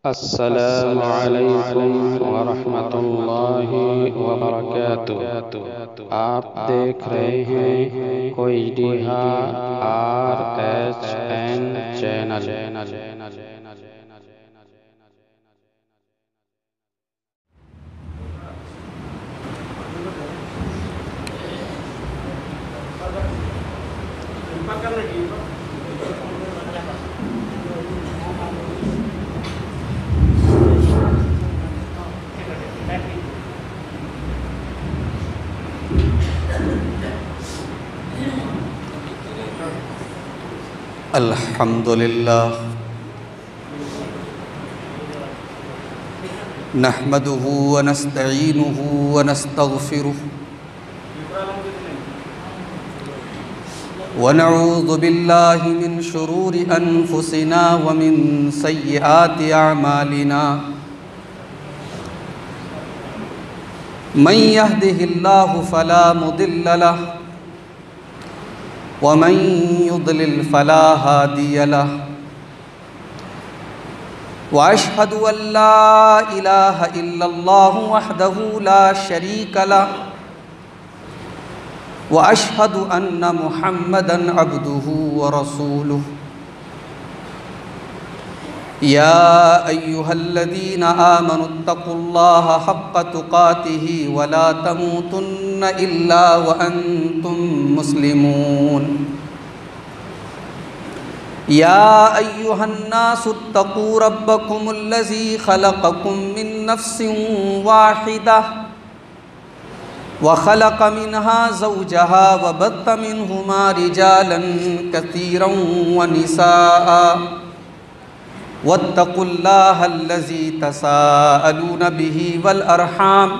अस्सलामु अलैकुम वरहमतुल्लाहि वबरकातुह। आप देख रहे हैं KHDHRSN चैनल। अल्हम्दुलिल्लाह नहमदुहु व नस्तईनुहु व नस्तगफिरुहु व नऊज़ु बिल्लाहि मिन शुरूरि अनफुसिना व मिन सय्यिआति अअमालिना। मन यहदिहिल्लाहु फला मुदिल्ल लहु वमन युद्लिल फला हादिय लहु व अशहदु अल्ला इलाहा इल्लल्लाहु वहदहु ला शरीक लहु व अशहदु अन्न मुहम्मदन अब्दुहु व रसूलुहु। या अय्युहल्लज़ीना आमनुत्तक़ुल्लाह हक़्क़ तुक़ातिही व ला तमूतुन्न इल्ला व अंतुम मुस्लिमून। या अय्युहन्नासुत्तक़ू रब्बकुमुल्लज़ी ख़लक़कुम मिन नफ़्सिन वाहिदह व ख़लक़ मिन्हा ज़ौजहा व बत्थ मिन्हुमा रिजालन कसीरन व निसाअ वत्तक़ुल्लाहल्लज़ी तसाअलून बिही वल अरहाम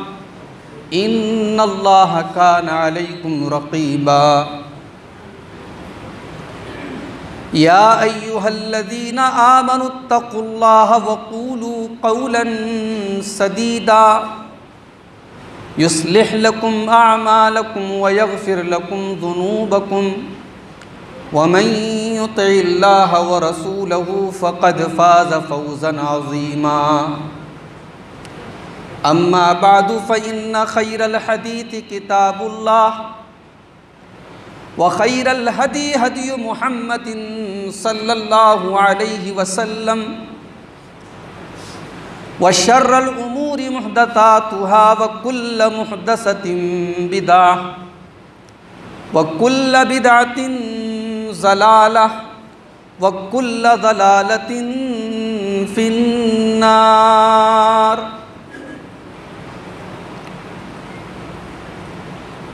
इन्नल्लाह कान अलैकुम रक़ीबा। या अय्युहल्लज़ीना आमनुत्तक़ुल्लाह वक़ूलू क़ौलन सदीदा युस्लिह लकुम अअमालकुम व यग़फ़िर लकुम ज़ुनूबकुम वमन युतिइल्लाह व रसूलहु फ़क़द फ़ाज़ फ़ौज़न अज़ीमा। अम्मा बअदु फ़इन्न ख़ैरल हदीथि किताबुल्लाह व ख़ैरल हदी हदी मुहम्मदिन सल्लल्लाहु अलैहि वसल्लम व शर्रल उमूरि मुहदसातुहा व कुल्ल मुहदसतिन बिदअह व कुल्ल बिदअतिन ज़लालह व कुल्ल ज़लालतिन फिन्नार।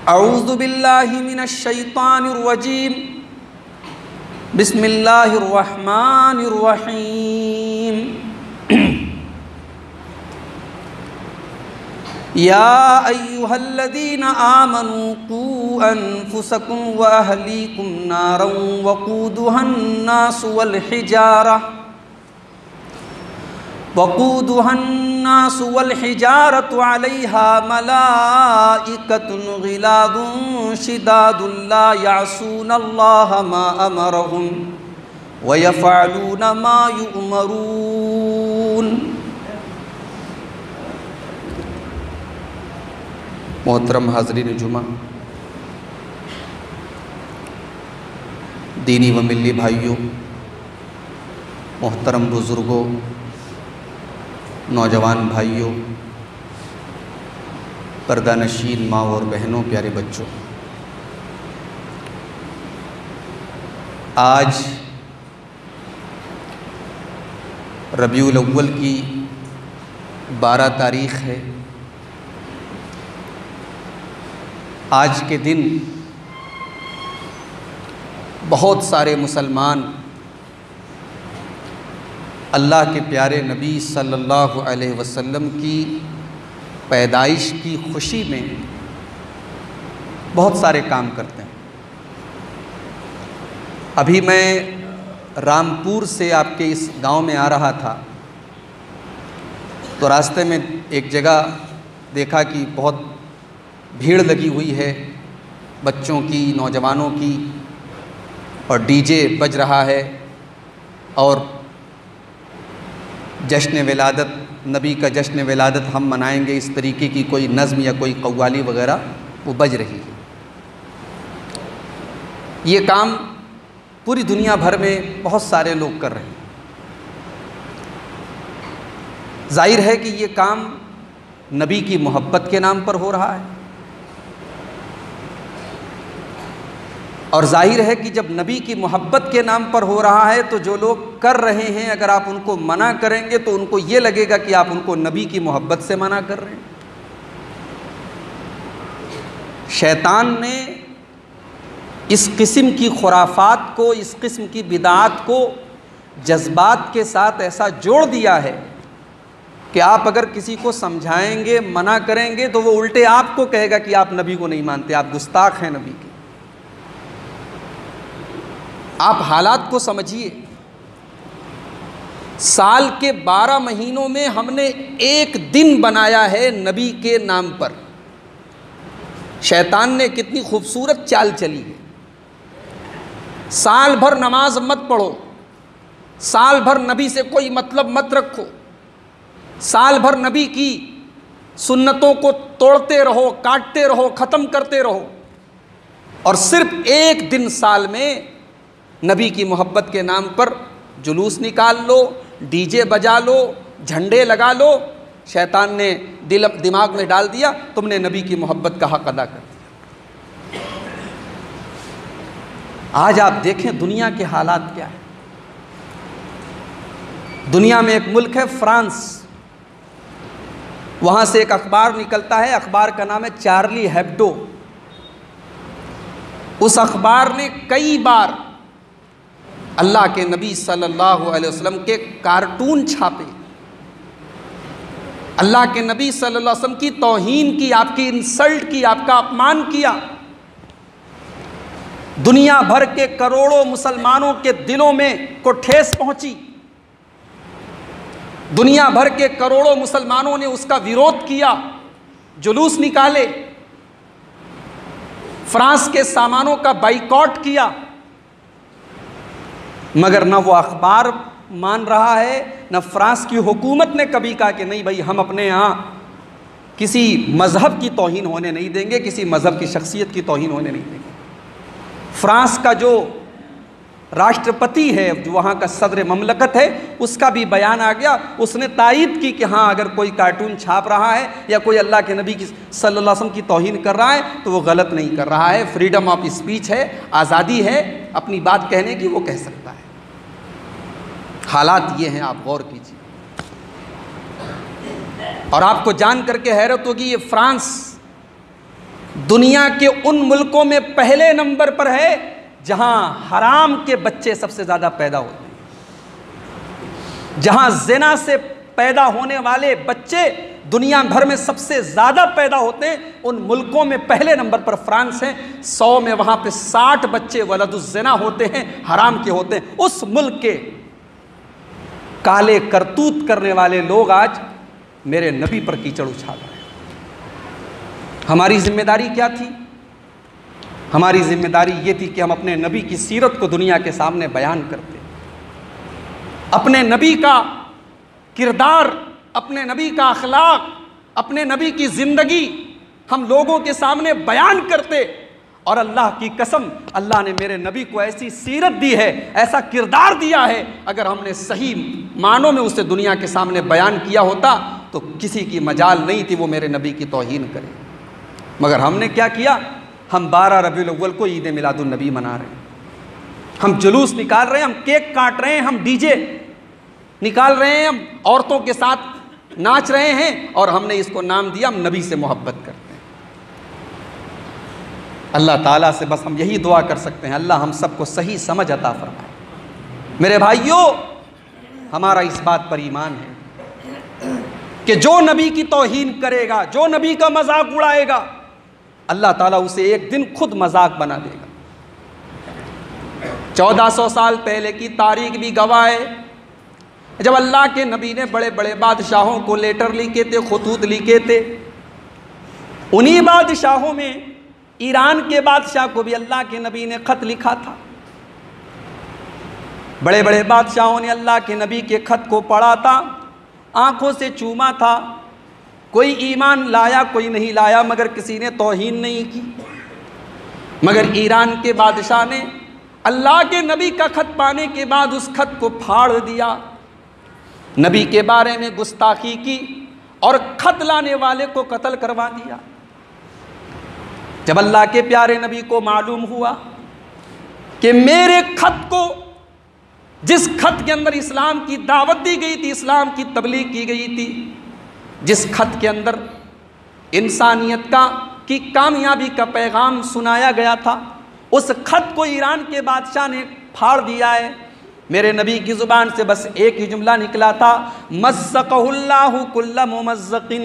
अऊज़ु बिल्लाहि मिनश शैतानिर रजीम। बिस्मिल्लाहिर रहमानिर रहीम। या अय्युहल्लज़ीना आमनू क़ू अनफुसकुम व अहलीकुम नारन वक़ूदुहन नासु वल हिजारतु अलैहा मलाइकतुन ग़िलाज़ुन शिदादुन ला यअसूनल्लाह मा अमरहुम व यफ़अलून मा युअमरून। मोहतरम हाज़रीन जुमा, दीनी व मिल्ली भाइयों, मोहतरम बुज़ुर्गों, नौजवान भाइयों, पर्दानशीन माँ और बहनों, प्यारे बच्चों, आज रबीउल अव्वल की 12 तारीख़ है। आज के दिन बहुत सारे मुसलमान अल्लाह के प्यारे नबी सल्लल्लाहु अलैहि वसल्लम की पैदाइश की खुशी में बहुत सारे काम करते हैं। अभी मैं रामपुर से आपके इस गांव में आ रहा था तो रास्ते में एक जगह देखा कि बहुत भीड़ लगी हुई है, बच्चों की, नौजवानों की, और डीजे बज रहा है और जश्न विलादत, नबी का जश्न विलादत हम मनाएंगे, इस तरीके की कोई नज़्म या कोई कव्वाली वगैरह वो बज रही है। ये काम पूरी दुनिया भर में बहुत सारे लोग कर रहे हैं। जाहिर है कि ये काम नबी की मोहब्बत के नाम पर हो रहा है, और जाहिर है कि जब नबी की मोहब्बत के नाम पर हो रहा है तो जो लोग कर रहे हैं, अगर आप उनको मना करेंगे तो उनको ये लगेगा कि आप उनको नबी की मोहब्बत से मना कर रहे हैं। शैतान ने इस किस्म की खुराफात को, इस किस्म की बिदात को जज्बात के साथ ऐसा जोड़ दिया है कि आप अगर किसी को समझाएंगे, मना करेंगे तो वो उल्टे आपको कहेगा कि आप नबी को नहीं मानते, आप गुस्ताख हैं नबी के। आप हालात को समझिए, साल के 12 महीनों में हमने एक दिन बनाया है नबी के नाम पर। शैतान ने कितनी खूबसूरत चाल चली है। साल भर नमाज मत पढ़ो, साल भर नबी से कोई मतलब मत रखो, साल भर नबी की सुन्नतों को तोड़ते रहो, काटते रहो, ख़त्म करते रहो, और सिर्फ एक दिन साल में नबी की मोहब्बत के नाम पर जुलूस निकाल लो, डीजे बजा लो, झंडे लगा लो। शैतान ने दिमाग में डाल दिया तुमने नबी की मोहब्बत का हक अदा कर दिया। आज आप देखें दुनिया के हालात क्या है। दुनिया में एक मुल्क है फ्रांस, वहाँ से एक अखबार निकलता है, अखबार का नाम है चार्ली हेब्डो। उस अखबार ने कई बार अल्लाह के नबी सल्लल्लाहु अलैहि वसल्लम के कार्टून छापे, अल्लाह के नबी सल्लल्लाहु अलैहि वसल्लम की तौहीन की, आपकी इंसल्ट की, आपका अपमान किया। दुनिया भर के करोड़ों मुसलमानों के दिलों में को ठेस पहुंची। दुनिया भर के करोड़ों मुसलमानों ने उसका विरोध किया, जुलूस निकाले, फ्रांस के सामानों का बाइकॉट किया, मगर न वो अखबार मान रहा है, न फ्रांस की हुकूमत ने कभी कहा कि नहीं भाई हम अपने यहाँ किसी मज़हब की तौहीन होने नहीं देंगे, किसी मज़हब की शख्सियत की तौहीन होने नहीं देंगे। फ्रांस का जो राष्ट्रपति है, जो वहाँ का सदर ममलकत है, उसका भी बयान आ गया, उसने तायीद की कि हाँ अगर कोई कार्टून छाप रहा है या कोई अल्लाह के नबी की सल्लल्लाहु अलैहि वसल्लम की तौहीन कर रहा है तो वो गलत नहीं कर रहा है, फ्रीडम ऑफ स्पीच है, आज़ादी है अपनी बात कहने की, वो कह सकता है। हालात ये हैं, आप गौर कीजिए। और आपको जान करके हैरत होगी, ये फ्रांस दुनिया के उन मुल्कों में पहले नंबर पर है जहां हराम के बच्चे सबसे ज़्यादा पैदा होते हैं, जहां ज़िना से पैदा होने वाले बच्चे दुनिया भर में सबसे ज़्यादा पैदा होते हैं, उन मुल्कों में पहले नंबर पर फ्रांस है। 100 में वहाँ पे 60 बच्चे वलदुज़्ज़िना होते हैं, हराम के होते हैं। उस मुल्क के काले करतूत करने वाले लोग आज मेरे नबी पर कीचड़ उछाल रहे हैं। हमारी जिम्मेदारी क्या थी? हमारी जिम्मेदारी ये थी कि हम अपने नबी की सीरत को दुनिया के सामने बयान करते, अपने नबी का किरदार, अपने नबी का अखलाक, अपने नबी की ज़िंदगी हम लोगों के सामने बयान करते। और अल्लाह की कसम, अल्लाह ने मेरे नबी को ऐसी सीरत दी है, ऐसा किरदार दिया है, अगर हमने सही मानों में उसे दुनिया के सामने बयान किया होता तो किसी की मजाल नहीं थी वो मेरे नबी की तौहीन करे। मगर हमने क्या किया? हम 12 रबीउल अव्वल को ईद मिलादुन नबी मना रहे हैं, हम जुलूस निकाल रहे हैं, हम केक काट रहे हैं, हम डीजे निकाल रहे हैं, हम औरतों के साथ नाच रहे हैं, और हमने इसको नाम दिया हम नबी से मोहब्बत करते हैं। अल्लाह ताला से बस हम यही दुआ कर सकते हैं, अल्लाह हम सबको सही समझ अता फरमाए। मेरे भाइयों, हमारा इस बात पर ईमान है कि जो नबी की तौहीन करेगा, जो नबी का मजाक उड़ाएगा, अल्लाह ताला उसे एक दिन खुद मजाक बना देगा। 1400 साल पहले की तारीख भी गवाह है, जब अल्लाह के नबी ने बड़े बड़े बादशाहों को लेटर लिखे थे, खुतूत लिखे थे। उन्हीं बादशाहों में ईरान के बादशाह को भी अल्लाह के नबी ने ख़त लिखा था। बड़े बड़े बादशाहों ने अल्लाह के नबी के ख़त को पढ़ा था, आंखों से चूमा था, कोई ईमान लाया कोई नहीं लाया, मगर किसी ने तौहीन नहीं की। मगर ईरान के बादशाह ने अल्लाह के नबी का खत पाने के बाद उस खत को फाड़ दिया, नबी के बारे में गुस्ताखी की और खत लाने वाले को कत्ल करवा दिया। जब अल्लाह के प्यारे नबी को मालूम हुआ कि मेरे खत को, जिस खत के अंदर इस्लाम की दावत दी गई थी, इस्लाम की तबलीग की गई थी, जिस खत के अंदर इंसानियत की कामयाबी का पैगाम सुनाया गया था, उस खत को ईरान के बादशाह ने फाड़ दिया है। मेरे नबी की ज़ुबान से बस एक ही जुमला निकला था, मज़्ज़क़हुल्लाहु कुल्ल मुमज़्ज़क़िन।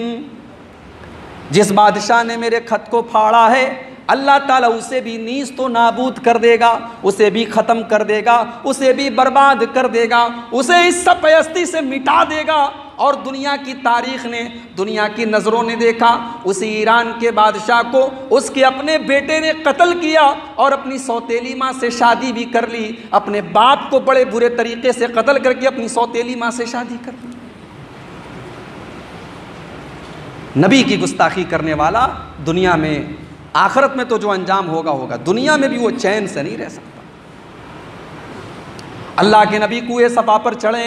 जिस बादशाह ने मेरे खत को फाड़ा है, अल्लाह ताला उसे भी नीज़ तो नाबूद कर देगा, उसे भी ख़त्म कर देगा, उसे भी बर्बाद कर देगा, उसे इस सब पयस्ती से मिटा देगा। और दुनिया की तारीख़ ने, दुनिया की नज़रों ने देखा उसी ईरान के बादशाह को उसके अपने बेटे ने कत्ल किया और अपनी सौतेली माँ से शादी भी कर ली, अपने बाप को बड़े बुरे तरीक़े से कत्ल करके अपनी सौतेली माँ से शादी कर ली। नबी की गुस्ताखी करने वाला दुनिया में, आखिरत में तो जो अंजाम होगा होगा, दुनिया में भी वो चैन से नहीं रह सकता। अल्लाह के नबी कुएं सफा पर चढ़े,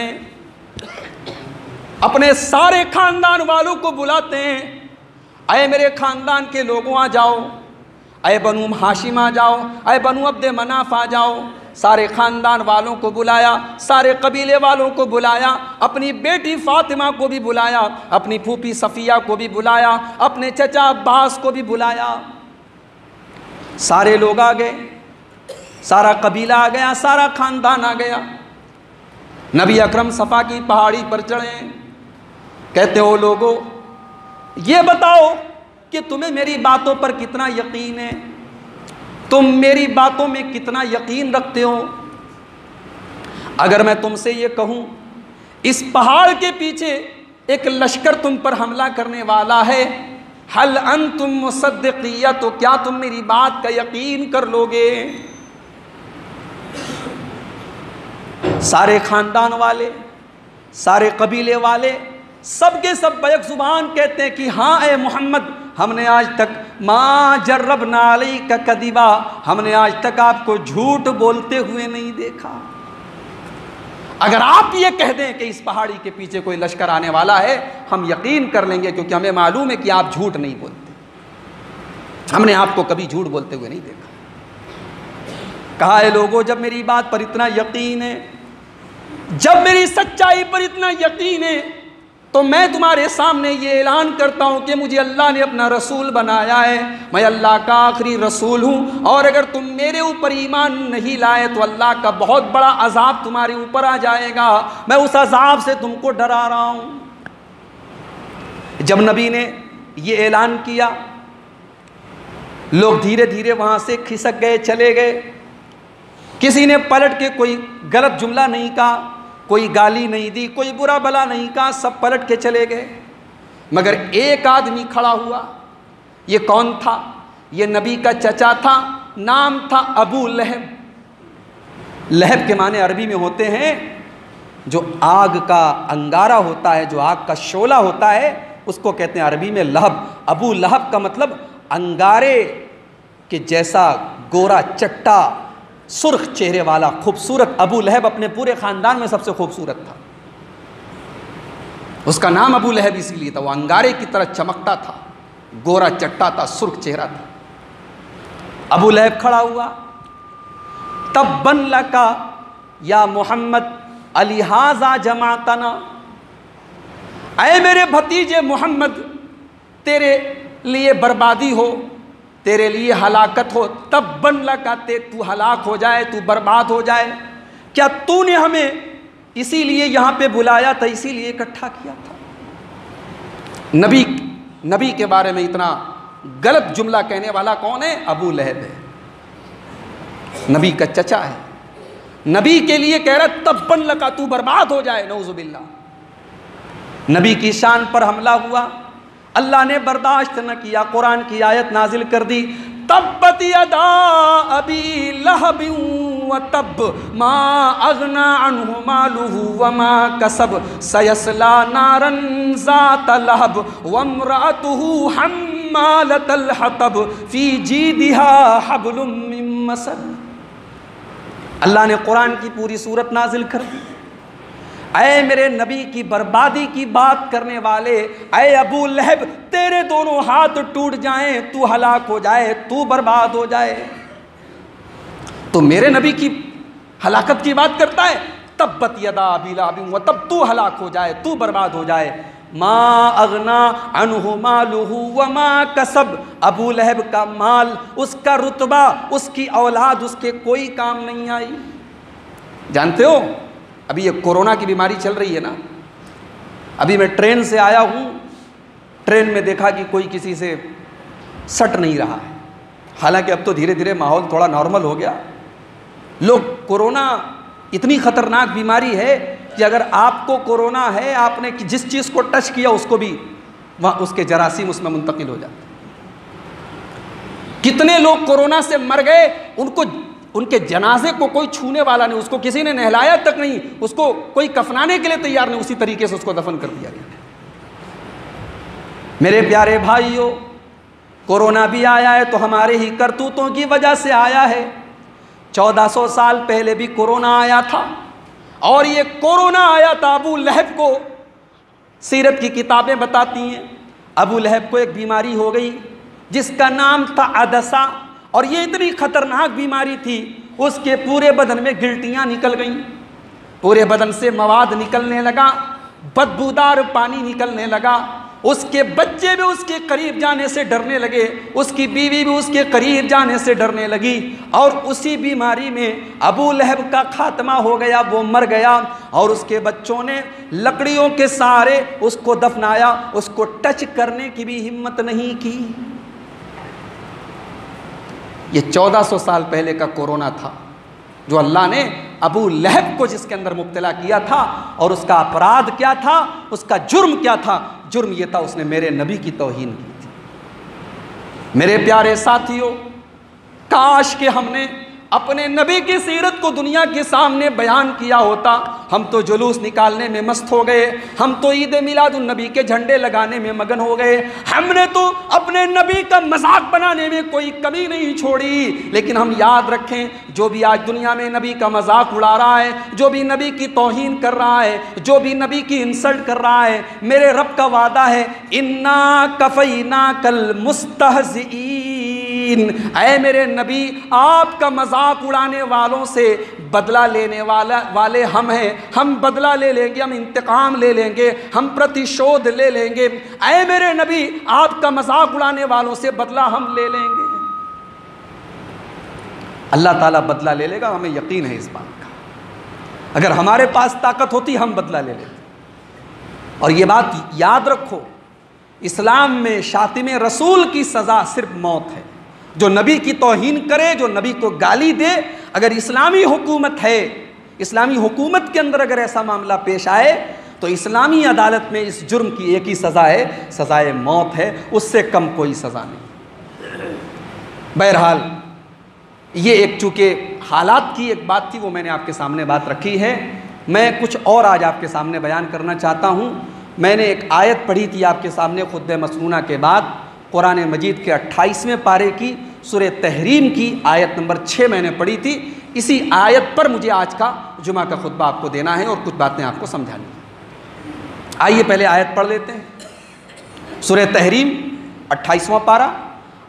अपने सारे खानदान वालों को बुलाते हैं, अय मेरे खानदान के लोगों आ जाओ, अय बनु हाशिम आ जाओ, अय बनु अब्द मनाफ आ जाओ। सारे ख़ानदान वालों को बुलाया, सारे कबीले वालों को बुलाया, अपनी बेटी फ़ातिमा को भी बुलाया, अपनी फूफी सफ़िया को भी बुलाया, अपने चचा अब्बास को भी बुलाया। सारे लोग आ गए, सारा कबीला आ गया, सारा ख़ानदान आ गया। नबी अकरम सफ़ा की पहाड़ी पर चढ़े, कहते हो लोगों, ये बताओ कि तुम्हें मेरी बातों पर कितना यकीन है, तुम मेरी बातों में कितना यकीन रखते हो। अगर मैं तुमसे ये कहूँ इस पहाड़ के पीछे एक लश्कर तुम पर हमला करने वाला है, हल अंतुम मुसद्दिक़िया, तो क्या तुम मेरी बात का यकीन कर लोगे? सारे ख़ानदान वाले, सारे कबीले वाले, सबके सब बैक ज़ुबान कहते हैं कि हाँ ए मोहम्मद, हमने आज तक माँ जर्रबना अलैका कदिबा, हमने आज तक आपको झूठ बोलते हुए नहीं देखा। अगर आप ये कह दें कि इस पहाड़ी के पीछे कोई लश्कर आने वाला है, हम यकीन कर लेंगे, क्योंकि हमें मालूम है कि आप झूठ नहीं बोलते, हमने आपको कभी झूठ बोलते हुए नहीं देखा। कहा है लोगों, जब मेरी बात पर इतना यकीन है, जब मेरी सच्चाई पर इतना यकीन है, तो मैं तुम्हारे सामने ये ऐलान करता हूँ कि मुझे अल्लाह ने अपना रसूल बनाया है, मैं अल्लाह का आखिरी रसूल हूँ। और अगर तुम मेरे ऊपर ईमान नहीं लाए तो अल्लाह का बहुत बड़ा अजाब तुम्हारे ऊपर आ जाएगा, मैं उस अजाब से तुमको डरा रहा हूँ। जब नबी ने ये ऐलान किया, लोग धीरे धीरे वहाँ से खिसक गए, चले गए। किसी ने पलट के कोई गलत जुमला नहीं कहा, कोई गाली नहीं दी, कोई बुरा भला नहीं कहा, सब पलट के चले गए। मगर एक आदमी खड़ा हुआ। ये कौन था? ये नबी का चचा था, नाम था अबू लहब। लहब के माने अरबी में होते हैं जो आग का अंगारा होता है, जो आग का शोला होता है, उसको कहते हैं अरबी में लहब। अबू लहब का मतलब अंगारे के जैसा गोरा चट्टा सुर्ख चेहरे वाला खूबसूरत। अबू लहब अपने पूरे ख़ानदान में सबसे खूबसूरत था, उसका नाम अबू लहब इसीलिए था, वो अंगारे की तरह चमकता था, गोरा चट्टा था, सुर्ख चेहरा था। अबू लहब खड़ा हुआ, तब्बन लका या मोहम्मद अलिहाजा जमातना, ऐ मेरे भतीजे मोहम्मद, तेरे लिए बर्बादी हो, तेरे लिए हलाकत हो, तब बन लगा, तू हलाक हो जाए, तू बर्बाद हो जाए। क्या तूने हमें इसीलिए यहाँ पे बुलाया था, इसीलिए इकट्ठा किया था? नबी के बारे में इतना गलत जुमला कहने वाला कौन है? अबू लहब है, नबी का चचा है। नबी के लिए कह रहा तब बन लगा, तू बर्बाद हो जाए, नऊजुबिल्लाह। नबी की शान पर हमला हुआ, अल्लाह ने बर्दाश्त न किया, कुरान की आयत नाजिल कर दी, तब्बत यदा अबी लहब व तब मा अगना अन्हु मालुहु व मा कसब सयस्ला नारन ज़ात लहब व इम्रअतुहु हम्मालतल हतब फी जीदिहा हब्लुम मिन मसद। अल्लाह ने कुरान की पूरी सूरत नाजिल कर दी। ऐ मेरे नबी की बर्बादी की बात करने वाले, ऐ अबू लहब, तेरे दोनों हाथ टूट जाएं, तू हलाक हो जाए, तू बर्बाद हो जाए। तो मेरे नबी की हलाकत की बात करता है, तब्बत यदा अबी लहब व तब, तू हलाक हो जाए, तू बर्बाद हो जाए। मा अगना अन्हु मालुहु व मा कसब, अबू लहब का माल, उसका रुतबा, उसकी औलाद उसके कोई काम नहीं आई। जानते हो अभी ये कोरोना की बीमारी चल रही है ना, अभी मैं ट्रेन से आया हूँ, ट्रेन में देखा कि कोई किसी से सट नहीं रहा है। हालांकि अब तो धीरे धीरे माहौल थोड़ा नॉर्मल हो गया। लोग, कोरोना इतनी ख़तरनाक बीमारी है कि अगर आपको कोरोना है, आपने जिस चीज़ को टच किया उसको भी वहाँ उसके जरासीम उसमें मुंतकिल हो जाते। कितने लोग कोरोना से मर गए, उनको, उनके जनाजे को कोई छूने वाला नहीं, उसको किसी ने नहलाया तक नहीं, उसको कोई कफनाने के लिए तैयार नहीं, उसी तरीके से उसको दफन कर दिया गया। मेरे प्यारे भाइयों, कोरोना भी आया है तो हमारे ही करतूतों की वजह से आया है। 1400 साल पहले भी कोरोना आया था, और ये कोरोना आया था अबू लहब को। सीरत की किताबें बताती हैं अबू लहब को एक बीमारी हो गई जिसका नाम था अदसा, और ये इतनी खतरनाक बीमारी थी, उसके पूरे बदन में गिल्टियाँ निकल गईं, पूरे बदन से मवाद निकलने लगा, बदबूदार पानी निकलने लगा। उसके बच्चे भी उसके करीब जाने से डरने लगे, उसकी बीवी भी उसके करीब जाने से डरने लगी, और उसी बीमारी में अबू लहब का खात्मा हो गया, वो मर गया। और उसके बच्चों ने लकड़ियों के सहारे उसको दफनाया, उसको टच करने की भी हिम्मत नहीं की। ये 1400 साल पहले का कोरोना था जो अल्लाह ने अबू लहब को जिसके अंदर मुब्तला किया था। और उसका अपराध क्या था, उसका जुर्म क्या था? जुर्म ये था, उसने मेरे नबी की तौहीन की थी। मेरे प्यारे साथियों, काश के हमने अपने नबी की सीरत को दुनिया के सामने बयान किया होता। हम तो जुलूस निकालने में मस्त हो गए, हम तो ईद मिलादुन नबी के झंडे लगाने में मगन हो गए, हमने तो अपने नबी का मजाक बनाने में कोई कमी नहीं छोड़ी। लेकिन हम याद रखें, जो भी आज दुनिया में नबी का मजाक उड़ा रहा है, जो भी नबी की तौहीन कर रहा है, जो भी नबी की इंसल्ट कर रहा है, मेरे रब का वादा है, इन्ना कफ़ैना कल मुस्तहज़ीन, ऐ मेरे नबी, आपका मजाक उड़ाने वालों से बदला लेने वाले हम हैं। हम बदला ले लेंगे, हम इंतकाम ले लेंगे, हम प्रतिशोध ले लेंगे। ऐ मेरे नबी, आपका मजाक उड़ाने वालों से बदला हम ले लेंगे। अल्लाह ताला बदला ले लेगा, हमें यकीन है इस बात का। अगर हमारे पास ताकत होती हम बदला ले लेते। और ये बात याद रखो, इस्लाम में शातिम रसूल की सज़ा सिर्फ मौत है। जो नबी की तौहीन करे, जो नबी को गाली दे, अगर इस्लामी हुकूमत है, इस्लामी हुकूमत के अंदर अगर ऐसा मामला पेश आए तो इस्लामी अदालत में इस जुर्म की एक ही सज़ा है, सज़ाए मौत है, उससे कम कोई सज़ा नहीं। बहरहाल ये एक चूँकि हालात की एक बात थी, वो मैंने आपके सामने बात रखी है। मैं कुछ और आज आपके सामने बयान करना चाहता हूँ। मैंने एक आयत पढ़ी थी आपके सामने खुतबे मसनूना के बाद, कुरान मजीद के 28वें पारे की सूरह तहरीम की आयत नंबर 6 मैंने पढ़ी थी। इसी आयत पर मुझे आज का जुमा का खुतबा आपको देना है और कुछ बातें आपको समझानी है। आइए पहले आयत पढ़ लेते हैं। सूरह तहरीम 28वां पारा,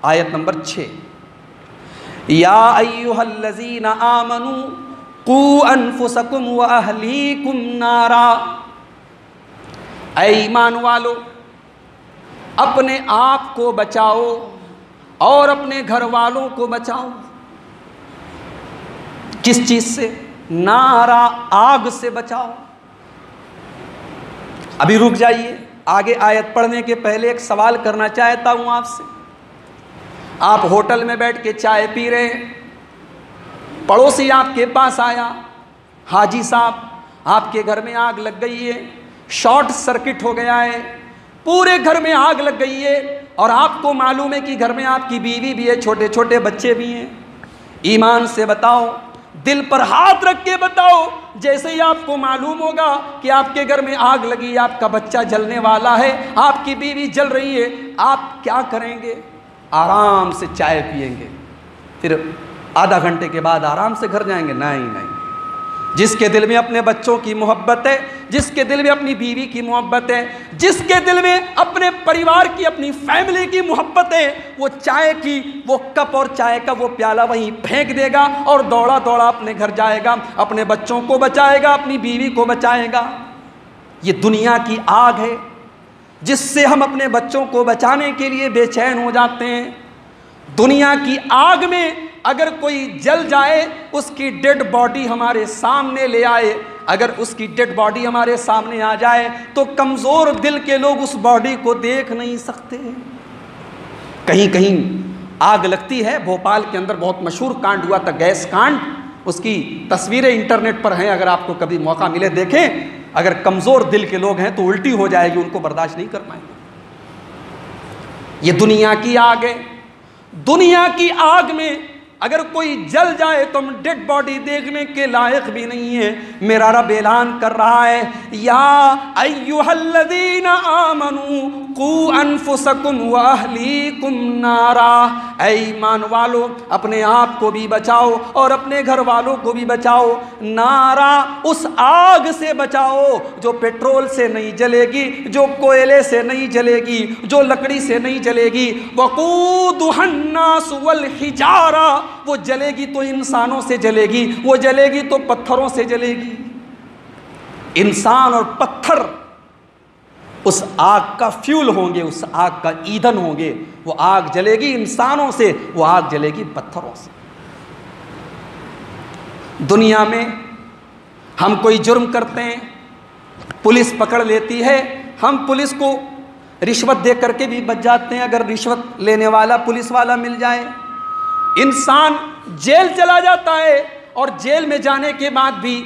आयत नंबर 6। या अय्युहल्लज़ीना आमनू कू अनफुसकुम व अहलीकुम नारा, ऐ ईमान वालो, अपने आप को बचाओ और अपने घर वालों को बचाओ। किस चीज से? नारा, आग से बचाओ। अभी रुक जाइए, आगे आयत पढ़ने के पहले एक सवाल करना चाहता हूं आपसे। आप होटल में बैठ के चाय पी रहे हैं, पड़ोसी आपके पास आया, हाजी साहब आपके घर में आग लग गई है, शॉर्ट सर्किट हो गया है, पूरे घर में आग लग गई है, और आपको मालूम है कि घर में आपकी बीवी भी है, छोटे छोटे बच्चे भी हैं, ईमान से बताओ, दिल पर हाथ रख के बताओ, जैसे ही आपको मालूम होगा कि आपके घर में आग लगी, आपका बच्चा जलने वाला है, आपकी बीवी जल रही है, आप क्या करेंगे? आराम से चाय पिएंगे, फिर आधा घंटे के बाद आराम से घर जाएंगे? नहीं नहीं। जिसके दिल में अपने बच्चों की मोहब्बत है, जिसके दिल में अपनी बीवी की मोहब्बत है, जिसके दिल में अपने परिवार की, अपनी फैमिली की मोहब्बत है, वो चाय की वो कप और चाय का वो प्याला वहीं फेंक देगा और दौड़ा दौड़ा अपने घर जाएगा, अपने बच्चों को बचाएगा, अपनी बीवी को बचाएगा। ये दुनिया की आग है जिससे हम अपने बच्चों को बचाने के लिए बेचैन हो जाते हैं। दुनिया की आग में अगर कोई जल जाए, उसकी डेड बॉडी हमारे सामने ले आए, अगर उसकी डेड बॉडी हमारे सामने आ जाए तो कमज़ोर दिल के लोग उस बॉडी को देख नहीं सकते। कहीं कहीं आग लगती है, भोपाल के अंदर बहुत मशहूर कांड हुआ था, गैस कांड, उसकी तस्वीरें इंटरनेट पर हैं, अगर आपको कभी मौका मिले देखें। अगर कमज़ोर दिल के लोग हैं तो उल्टी हो जाएगी, उनको बर्दाश्त नहीं कर पाएंगे। ये दुनिया की आग है। दुनिया की आग में अगर कोई जल जाए तो हम डेड बॉडी देखने के लायक भी नहीं है। मेरा रब ऐलान कर रहा है, या अय्युहल्लज़ीना आमनू कू अनफुसकुम व अहलीकुम नारा, ऐ ईमान वालो अपने आप को भी बचाओ और अपने घर वालों को भी बचाओ। नारा, उस आग से बचाओ जो पेट्रोल से नहीं जलेगी, जो कोयले से नहीं जलेगी, जो लकड़ी से नहीं जलेगी। वक़ूदुहन्नास वल हिजारा, वो जलेगी तो इंसानों से जलेगी, वो जलेगी तो पत्थरों से जलेगी। इंसान और पत्थर उस आग का फ्यूल होंगे, उस आग का ईंधन होंगे। वो आग जलेगी इंसानों से, वो आग जलेगी पत्थरों से। दुनिया में हम कोई जुर्म करते हैं, पुलिस पकड़ लेती है, हम पुलिस को रिश्वत दे करके भी बच जाते हैं अगर रिश्वत लेने वाला पुलिस वाला मिल जाए। इंसान जेल चला जाता है और जेल में जाने के बाद भी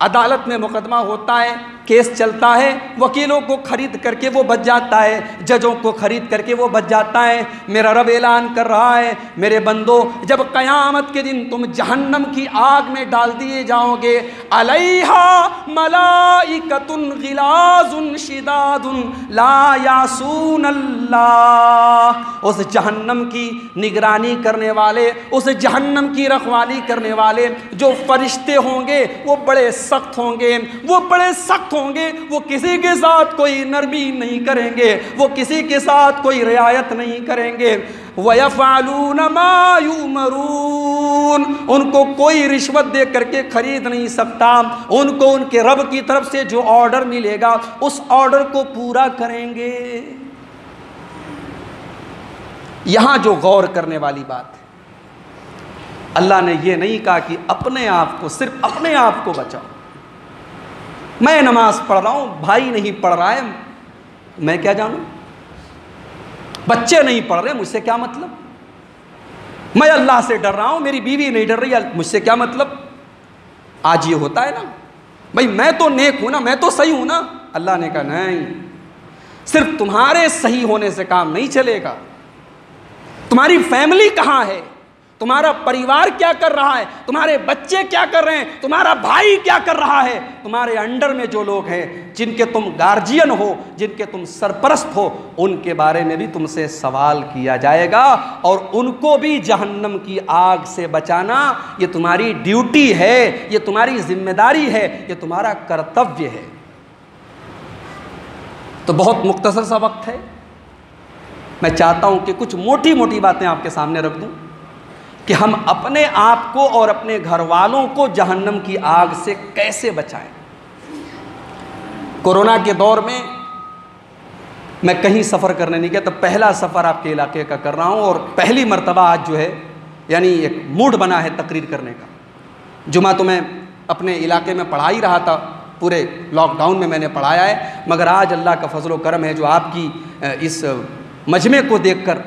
अदालत में मुकदमा होता है, केस चलता है, वकीलों को खरीद करके वो बच जाता है, जजों को खरीद करके वो बच जाता है। मेरा रब ऐलान कर रहा है, मेरे बंदो, जब क़यामत के दिन तुम जहन्नम की आग में डाल दिए जाओगे, अलैहा मलाइकतुन गिलाजुन शिदादुन ला यासून अल्लाह। उस जहन्नम की निगरानी करने वाले, उस जहन्नम की रखवाली करने वाले जो फरिश्ते होंगे वो बड़े सख्त होंगे, वो बड़े सख्त होंगे। वो किसी के साथ कोई नरमी नहीं करेंगे, वो किसी के साथ कोई रियायत नहीं करेंगे। वयफ़अलून मा युमरून, उनको कोई रिश्वत दे करके खरीद नहीं सकता। उनको उनके रब की तरफ से जो ऑर्डर मिलेगा उस ऑर्डर को पूरा करेंगे। यहां जो गौर करने वाली बात है, अल्लाह ने यह नहीं कहा कि अपने आप को, सिर्फ अपने आप को बचाओ। मैं नमाज पढ़ रहा हूं, भाई नहीं पढ़ रहा है, मैं क्या जानूं? बच्चे नहीं पढ़ रहे, मुझसे क्या मतलब? मैं अल्लाह से डर रहा हूं, मेरी बीवी नहीं डर रही, मुझसे क्या मतलब? आज ये होता है ना, भाई मैं तो नेक हूं ना, मैं तो सही हूं ना। अल्लाह ने कहा नहीं, सिर्फ तुम्हारे सही होने से काम नहीं चलेगा। तुम्हारी फैमिली कहां है, तुम्हारा परिवार क्या कर रहा है, तुम्हारे बच्चे क्या कर रहे हैं, तुम्हारा भाई क्या कर रहा है, तुम्हारे अंडर में जो लोग हैं, जिनके तुम गार्जियन हो, जिनके तुम सरपरस्त हो, उनके बारे में भी तुमसे सवाल किया जाएगा और उनको भी जहन्नम की आग से बचाना ये तुम्हारी ड्यूटी है, ये तुम्हारी जिम्मेदारी है, ये तुम्हारा कर्तव्य है। तो बहुत मुख्तसर सा वक्त है, मैं चाहता हूं कि कुछ मोटी मोटी बातें आपके सामने रख दूं कि हम अपने आप को और अपने घर वालों को जहन्नम की आग से कैसे बचाएं। कोरोना के दौर में मैं कहीं सफ़र करने नहीं गया, तो पहला सफ़र आपके इलाके का कर रहा हूं और पहली मर्तबा आज जो है, यानी एक मूड बना है तकरीर करने का। जुमा तो मैं अपने इलाके में पढ़ा ही रहा था, पूरे लॉकडाउन में मैंने पढ़ाया है, मगर आज अल्लाह का फजल व करम है जो आपकी इस मजमे को देखकर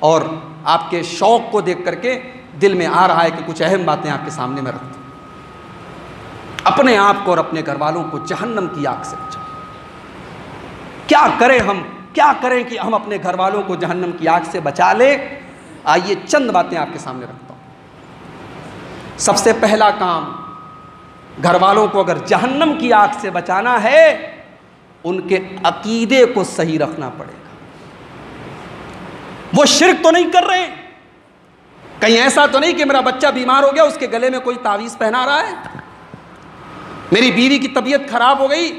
और आपके शौक़ को देख करके दिल में आ रहा है कि कुछ अहम बातें आपके सामने में रख दूं। अपने आप को और अपने घर वालों को जहन्नम की आग से बचाओ। क्या करें हम क्या करें कि हम अपने घर वालों को जहन्नम की आग से बचा लें? आइए चंद बातें आपके सामने रखता हूं। सबसे पहला काम, घर वालों को अगर जहन्नम की आग से बचाना है, उनके अकीदे को सही रखना पड़ेगा। वो शिर्क तो नहीं कर रहे, कहीं ऐसा तो नहीं कि मेरा बच्चा बीमार हो गया, उसके गले में कोई तावीज़ पहना रहा है, मेरी बीवी की तबीयत खराब हो गई,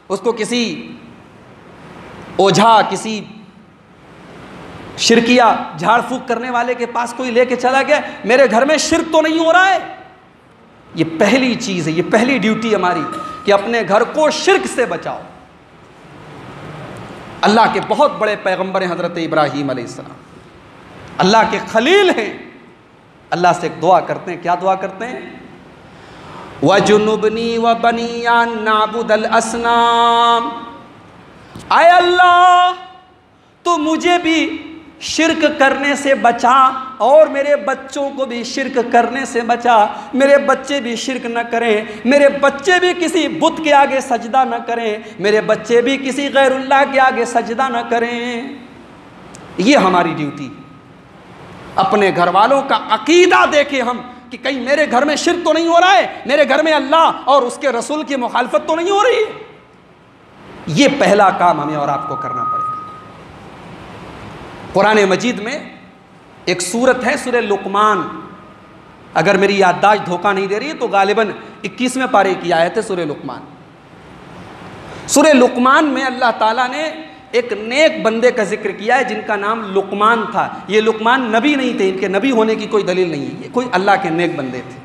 उसको किसी ओझा, किसी शिरकिया झाड़ फूक करने वाले के पास कोई लेके चला गया, मेरे घर में शिर्क तो नहीं हो रहा है। ये पहली चीज है, ये पहली ड्यूटी हमारी कि अपने घर को शिर्क से बचाओ। अल्लाह के बहुत बड़े पैगंबर हैं हजरत इब्राहीम अलैहिस्सलाम, अल्लाह के खलील हैं। अल्लाह से एक दुआ करते हैं, क्या दुआ करते हैं? वजुनुबनी व बनिया नाबुदल असनाम, आए अल्लाह तो मुझे भी शिर्क करने से बचा और मेरे बच्चों को भी शिर्क करने से बचा। मेरे बच्चे भी शिर्क न करें, मेरे बच्चे भी किसी बुत के आगे सजदा न करें, मेरे बच्चे भी किसी गैरुल्लाह के आगे सजदा न करें। ये हमारी ड्यूटी। अपने घर वालों का अकीदा देखें हम कि कहीं मेरे घर में शिर्क तो नहीं हो रहा है, मेरे घर में अल्लाह और उसके रसूल की मुखालफत तो नहीं हो रही है। ये पहला काम हमें और आपको करना पड़ेगा। कुरान मजीद में एक सूरत है सूरह लुकमान, अगर मेरी याददाश्त धोखा नहीं दे रही है तो गालिबन 21वें पारे की आयत है सूरह लुकमान। सूरह लुकमान में अल्लाह ताला ने एक नेक बंदे का जिक्र किया है जिनका नाम लुकमान था। ये लुकमान नबी नहीं थे, इनके नबी होने की कोई दलील नहीं है, ये कोई अल्लाह के नेक बंदे थे।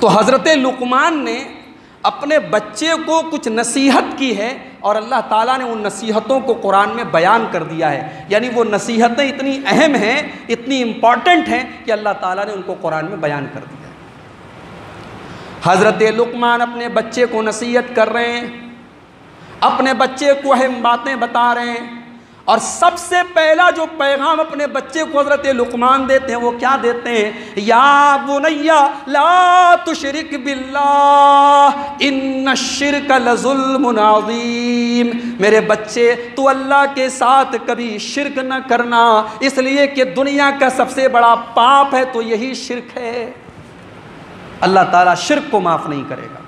तो हज़रत लुकमान ने अपने बच्चे को कुछ नसीहत की है और अल्लाह ताला ने उन नसीहतों को कुरान में बयान कर दिया है। यानी वो नसीहतें इतनी अहम हैं, इतनी इम्पॉर्टेंट हैं कि अल्लाह ताला ने उनको कुरान में बयान कर दिया है। हज़रत लुकमान अपने बच्चे को नसीहत कर रहे हैं, अपने बच्चे को अहम बातें बता रहे हैं और सबसे पहला जो पैगाम अपने बच्चे को हज़रत लुकमान देते हैं वो क्या देते हैं? या बुनैया ला तुशरिक बिल्लाह इन्नश्शिर्क लज़ुल्मुन अज़ीम। मेरे बच्चे, तू अल्लाह के साथ कभी शिर्क न करना, इसलिए कि दुनिया का सबसे बड़ा पाप है तो यही शिर्क है। अल्लाह ताला शिर्क को माफ़ नहीं करेगा।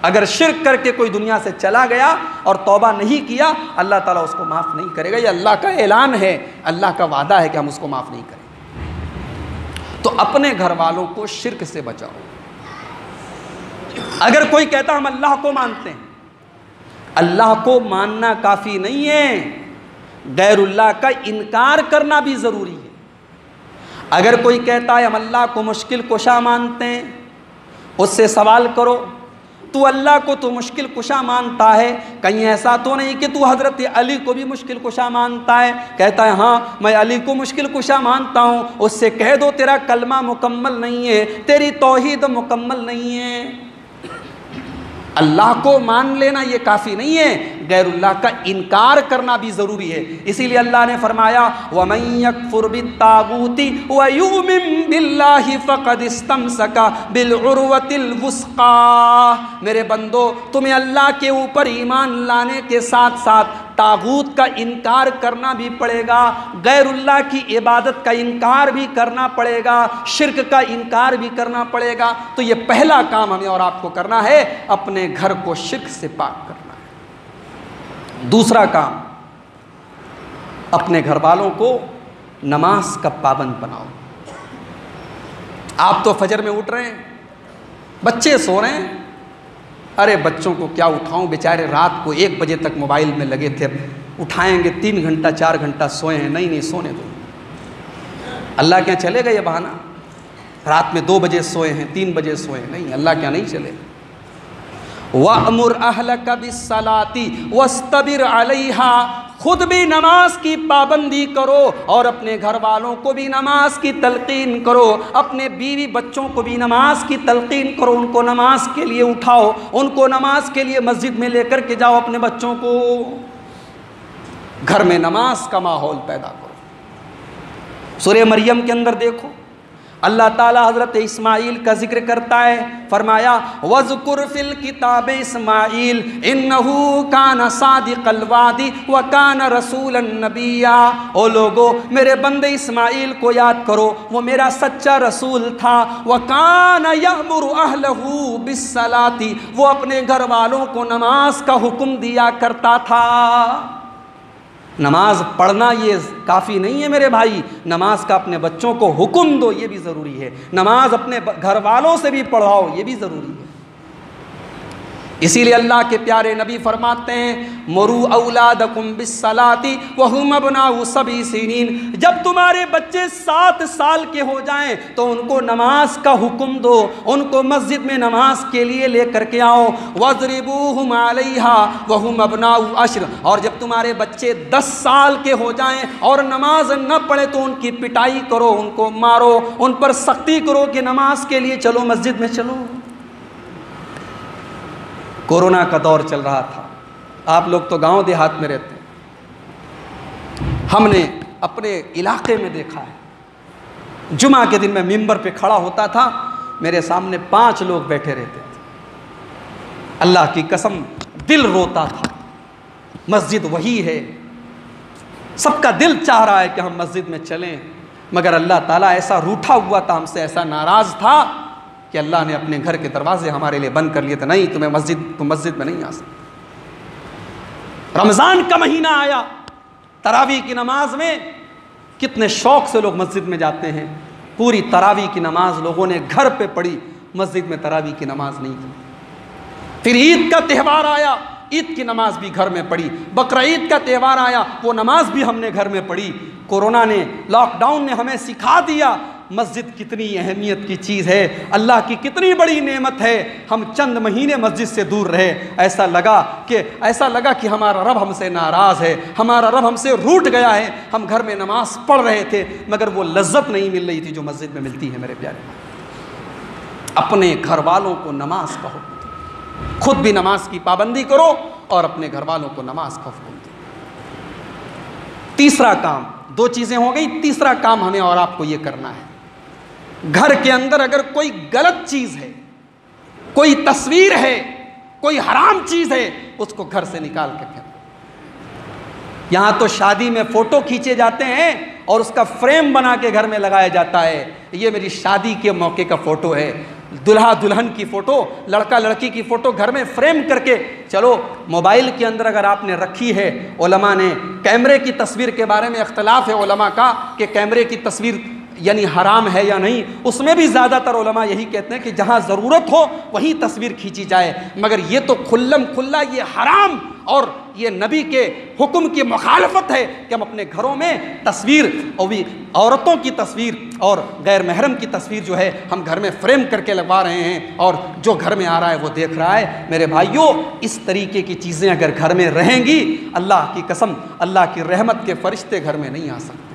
अगर शिर्क करके कोई दुनिया से चला गया और तौबा नहीं किया, अल्लाह ताला उसको माफ़ नहीं करेगा। ये अल्लाह का ऐलान है, अल्लाह का वादा है कि हम उसको माफ़ नहीं करेंगे। तो अपने घर वालों को शिर्क से बचाओ। अगर कोई कहता हम अल्लाह को मानते हैं, अल्लाह को मानना काफ़ी नहीं है, गैरुल्लाह का इनकार करना भी ज़रूरी है। अगर कोई कहता है हम अल्लाह को मुश्किल कुशा मानते हैं, उससे सवाल करो, तू अल्लाह को तो मुश्किल कुशा मानता है, कहीं ऐसा तो नहीं कि तू हज़रत अली को भी मुश्किल कुशा मानता है? कहता है हाँ मैं अली को मुश्किल कुशा मानता हूँ। उससे कह दो तेरा कलमा मुकम्मल नहीं है, तेरी तौहीद मुकम्मल नहीं है। अल्लाह को मान लेना ये काफ़ी नहीं है, गैरुल्लाह का इनकार करना भी ज़रूरी है। इसीलिए अल्लाह ने फरमाया वमन यकफुर बित्तागूति व युमिन बिल्लाहि फ़क़द इस्तमसका बिलउरवतिल वुस्क़ा। मेरे बंदो, तुम्हें अल्लाह के ऊपर ईमान लाने के साथ साथ तागूत का इनकार करना भी पड़ेगा, गैरुल्लाह की इबादत का इनकार भी करना पड़ेगा, शिर्क का इनकार भी करना पड़ेगा। तो ये पहला काम हमें और आपको करना है, अपने घर को शिर्क से पाक करना है। दूसरा काम, अपने घर वालों को नमाज का पाबंद बनाओ। आप तो फजर में उठ रहे हैं, बच्चे सो रहे हैं, अरे बच्चों को क्या उठाऊं, बेचारे रात को 1 बजे तक मोबाइल में लगे थे, उठाएंगे 3 घंटा 4 घंटा सोए हैं। नहीं सोने दो। अल्लाह क्या चलेगा ये बहाना? रात में 2 बजे सोए हैं, 3 बजे सोए हैं, नहीं, अल्लाह क्या नहीं चलेगा। वअमुर अहलका बिस्सलाती वस्तबिर अलैहा, खुद भी नमाज की पाबंदी करो और अपने घर वालों को भी नमाज की तलकीन करो, अपने बीवी बच्चों को भी नमाज की तलकीन करो, उनको नमाज के लिए उठाओ, उनको नमाज के लिए मस्जिद में लेकर के जाओ अपने बच्चों को। घर में नमाज का माहौल पैदा करो। सूरह मरियम के अंदर देखो, अल्लाह ताला हज़रत इस्माइल का जिक्र करता है, फरमाया वज़कुर फिल किताब इस्माइल इन्नहू काना सादिक़ल वादी व काना रसूलन नबिया। ओ लोगो, मेरे बंदे इस्माइल को याद करो, वो मेरा सच्चा रसूल था। व काना यअमुरु अहलहू बिस्सलाती, वो अपने घर वालों को नमाज का हुक्म दिया करता था। नमाज पढ़ना ये काफ़ी नहीं है मेरे भाई, नमाज का अपने बच्चों को हुक्म दो, ये भी ज़रूरी है। नमाज अपने घर वालों से भी पढ़ाओ, ये भी ज़रूरी है। इसीलिए अल्लाह के प्यारे नबी फरमाते हैं मुरू औलादकुम बिस्सलाती वहुम अबनाउ सबी सिनीन, जब तुम्हारे बच्चे 7 साल के हो जाएं तो उनको नमाज का हुक्म दो, उनको मस्जिद में नमाज के लिए लेकर के आओ। वज़रिबूहुम अलैहा वहुम अबनाउ अश्र, और जब तुम्हारे बच्चे 10 साल के हो जाएं और नमाज न पढ़े तो उनकी पिटाई करो, उनको मारो, उन पर सख्ती करो कि नमाज के लिए चलो, मस्जिद में चलो। कोरोना का दौर चल रहा था, आप लोग तो गांव देहात में रहते हैं, हमने अपने इलाके में देखा है, जुमा के दिन मैं मिंबर पे खड़ा होता था, मेरे सामने 5 लोग बैठे रहते थे। अल्लाह की कसम दिल रोता था, मस्जिद वही है, सबका दिल चाह रहा है कि हम मस्जिद में चलें, मगर अल्लाह ताला ऐसा रूठा हुआ था हमसे, ऐसा नाराज़ था कि अल्लाह ने अपने घर के दरवाजे हमारे लिए बंद कर लिए थे। नहीं, तुम मस्जिद में नहीं आ सकते। रमज़ान का महीना आया, तरावी की नमाज में कितने शौक से लोग मस्जिद में जाते हैं, पूरी तरावी की नमाज लोगों ने घर पे पढ़ी, मस्जिद में तरावी की नमाज नहीं की। फिर ईद का त्यौहार आया, ईद की नमाज भी घर में पढ़ी, बकरा ईद का त्यौहार आया, वो नमाज भी हमने घर में पढ़ी। कोरोना ने, लॉकडाउन ने हमें सिखा दिया मस्जिद कितनी अहमियत की चीज़ है, अल्लाह की कितनी बड़ी नेमत है। हम चंद महीने मस्जिद से दूर रहे, ऐसा लगा कि हमारा रब हमसे नाराज़ है, हमारा रब हमसे रूठ गया है। हम घर में नमाज पढ़ रहे थे मगर वो लज्जत नहीं मिल रही थी जो मस्जिद में मिलती है। मेरे प्यारे, अपने घर वालों को नमाज का हुक्म दो, खुद भी नमाज की पाबंदी करो और अपने घर वालों को नमाज का हुक्म दो। तीसरा काम, 2 चीज़ें हो गई, तीसरा काम हमें और आपको ये करना है, घर के अंदर अगर कोई गलत चीज है, कोई तस्वीर है, कोई हराम चीज है, उसको घर से निकाल के फेंको। यहां तो शादी में फोटो खींचे जाते हैं और उसका फ्रेम बना के घर में लगाया जाता है। ये मेरी शादी के मौके का फोटो है, दुल्हा दुल्हन की फोटो, लड़का लड़की की फोटो घर में फ्रेम करके चलो। मोबाइल के अंदर अगर आपने रखी है, उलमा ने कैमरे की तस्वीर के बारे में इख्तलाफ है उलमा का कि कैमरे की तस्वीर यानी हराम है या नहीं, उसमें भी ज़्यादातर उलमा यही कहते हैं कि जहाँ ज़रूरत हो वहीं तस्वीर खींची जाए। मगर ये तो खुल्लम खुल्ला ये हराम और ये नबी के हुक्म की मुखालफत है कि हम अपने घरों में तस्वीर, और भी औरतों की तस्वीर और गैर महरम की तस्वीर जो है हम घर में फ्रेम करके लगवा रहे हैं और जो घर में आ रहा है वो देख रहा है। मेरे भाइयों, इस तरीके की चीज़ें अगर घर में रहेंगी, अल्लाह की कसम, अल्लाह की रहमत के फरिश्ते घर में नहीं आ सकते।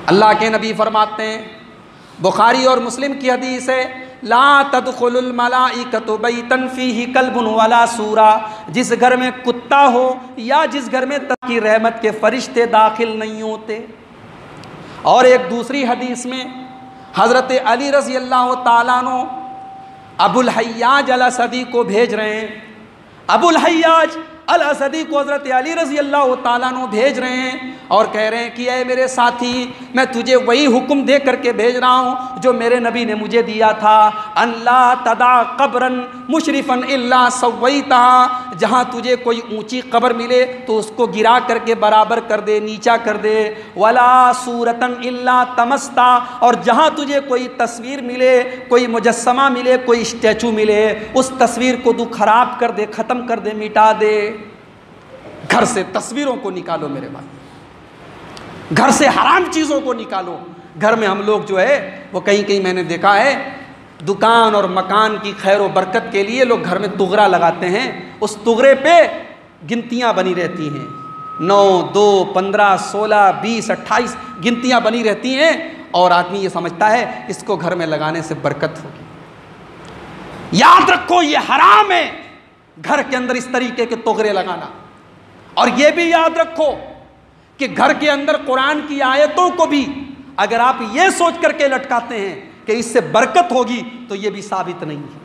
अल्लाह के नबी फरमाते हैं, बुखारी और मुस्लिम की हदीस है, ला तदखुलुल मलाइकतु बैतन फीही कल्बुन वला सूरा, जिस घर में कुत्ता हो या जिस घर में अल्लाह की रहमत के फरिश्ते दाखिल नहीं होते। और एक दूसरी हदीस में हज़रत अली रज़ी अल्लाह ताला अन्हु अबुल हय्याज अल असदी को भेज रहे हैं। अबुल हय्याज अल असदी को हज़रत अली रज़ी अल्लाह ताला अन्हु भेज रहे हैं और कह रहे हैं कि ऐ मेरे साथी, मैं तुझे वही हुक्म दे करके भेज रहा हूँ जो मेरे नबी ने मुझे दिया था, अल्लाह तदा कब्रन मुशरिफन इल्ला सवैता, जहाँ तुझे कोई ऊंची कब्र मिले तो उसको गिरा करके बराबर कर दे, नीचा कर दे, वला सूरतन इल्ला तमस्ता, और जहाँ तुझे कोई तस्वीर मिले, कोई मुजस्समा मिले, कोई स्टैचू मिले, उस तस्वीर को तू खराब कर दे, ख़त्म कर दे, मिटा दे। घर से तस्वीरों को निकालो मेरे भाई, घर से हराम चीज़ों को निकालो। घर में हम लोग जो है वो कहीं कहीं मैंने देखा है, दुकान और मकान की खैर व बरकत के लिए लोग घर में तुगरा लगाते हैं, उस तुगरे पे गिनतियां बनी रहती हैं, 9, 2, 15, 16, 20, 28 गिनतियां बनी रहती हैं और आदमी ये समझता है इसको घर में लगाने से बरकत होगी। याद रखो ये हराम है घर के अंदर इस तरीके के तुगरे लगाना। और ये भी याद रखो कि घर के अंदर कुरान की आयतों को भी अगर आप ये सोच करके लटकाते हैं कि इससे बरकत होगी तो ये भी साबित नहीं है।